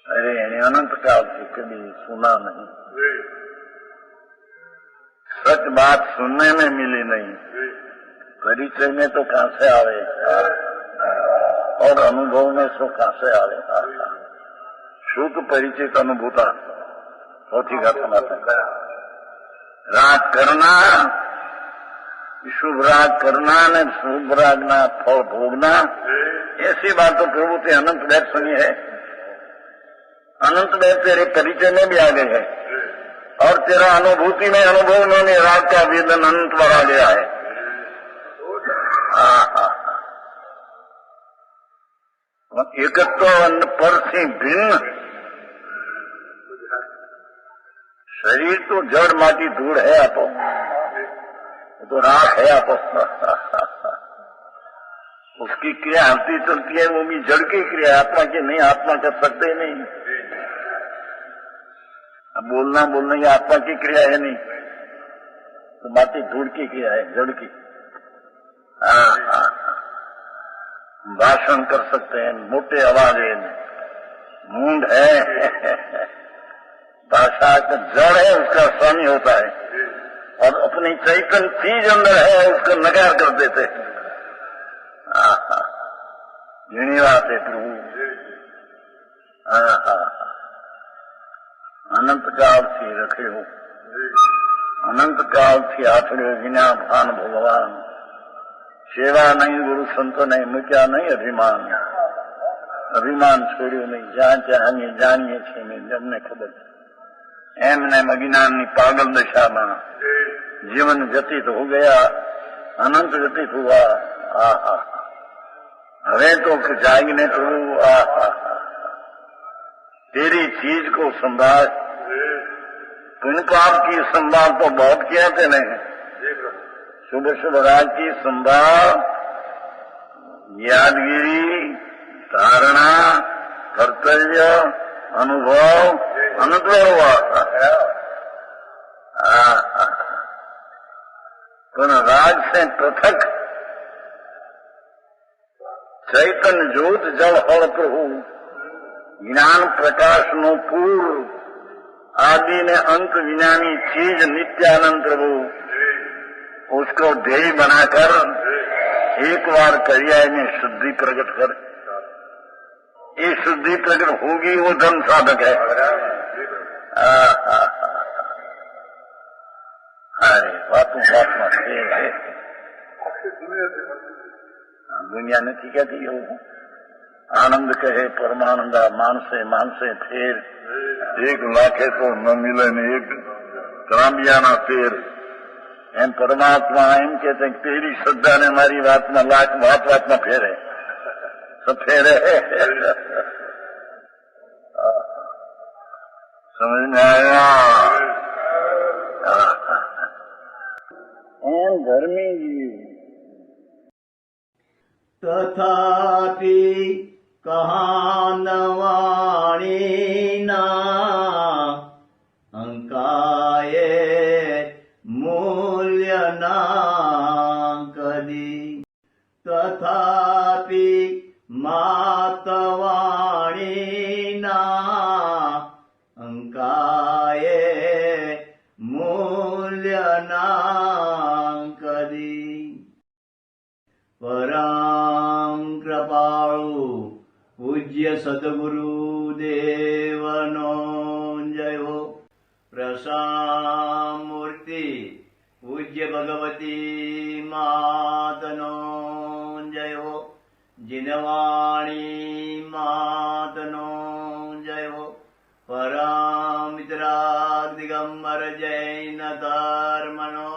अरे अनंत काल से कभी सुना नहीं, सच बात सुनने में मिली नहीं, परिचय में तो कहां से आवे और अनुभव में सो कहां से आवे। शुद्ध परिचित अनुभूता सौથી घटना राग करना, शुभ राग करना ने शुभ राग ना फल भोगना, ऐसी बात तो प्रभु ते अनंत बैठ सुनी है। अनंत बैठ तेरे परिचय में भी आ गए है और तेरा अनुभूति में अनुभव में राग का वेदन अनंत बार आ गया है। एकत्व पर से भिन्न शरीर तो जड़ माटी धूड़ है आपो, तो राख है आपो। उसकी क्रिया हलती चलती है, वो भी जड़ की क्रिया, आत्मा की नहीं। आत्मा कर सकते नहीं, अब बोलना ये आत्मा की क्रिया है नहीं, तो माटी धूड़ की क्रिया है, जड़ की। भाषण कर सकते हैं मोटे आवाजे, मूंड है, भाषा का जड़ है, उसका स्वामी होता है, और अपनी चैतन्य चीज अंदर है उसको नकार कर देते हैं। घणी बात है प्रभु। अनंत काल थी रखे हो, अनंत काल थी आठड़े विना भान भगवान, सेवा नहीं गुरु संतो नहीं, मुक्या नहीं अभिमान, अभिमान छोड़્યું नहीं, જ્યાં જાણીએ છીએ ને જમને ખબર એમને અજ્ઞાનની પાગલ દશામાં जीवन व्यतीत हो गया, अनंत व्यतीत हुआ। हमें तो जागने तो तेरी चीज को संभाल, पुण्य पाप की संभाल तो बहुत किया तेने, शुभ शुभ राग की संभाल, यादगिरी, धारणा, कर्तव्य, अनुभव अनंत हुआ। राग से पृथक चैतन्य ज्योत जल हल प्रभु, ज्ञान प्रकाश नो पूर्व, आदि ने अंत विनानी चीज नित्यानंद प्रभु, उसको ध्येय बनाकर एक बार करिया में शुद्धि प्रकट कर। ये शुद्धि प्रकट होगी वो धर्म साधक है। अरे बातों में फेर है, दुनिया नहीं कहती हो। आनंद कहे परमानंदा, मानसे मानसे फेर, एक लाखे तो न मिले ने एक ત્રાંબિયાના ફેર। એમ પરમાત્મા એમ કે તેરી શ્રદ્ધા ને મારી વાતમાં લાખ વાતમાં ફેરે, सब फेरे। समझ में आया? एम धर्मी जीव तथापि कहानवाणी ना अंकाये मूल्य ना कदी, तथापि मातवाणी ना अंकाये मूल्य ना कदी। परम कृपाळु पूज्य सद्गुरु देवनो जय हो। प्रसामूर्ति पूज्य भगवती मातनो जय हो। जिनवाणी मातनो जय हो। परम मित्राग दिगंबर जैन धर्मनो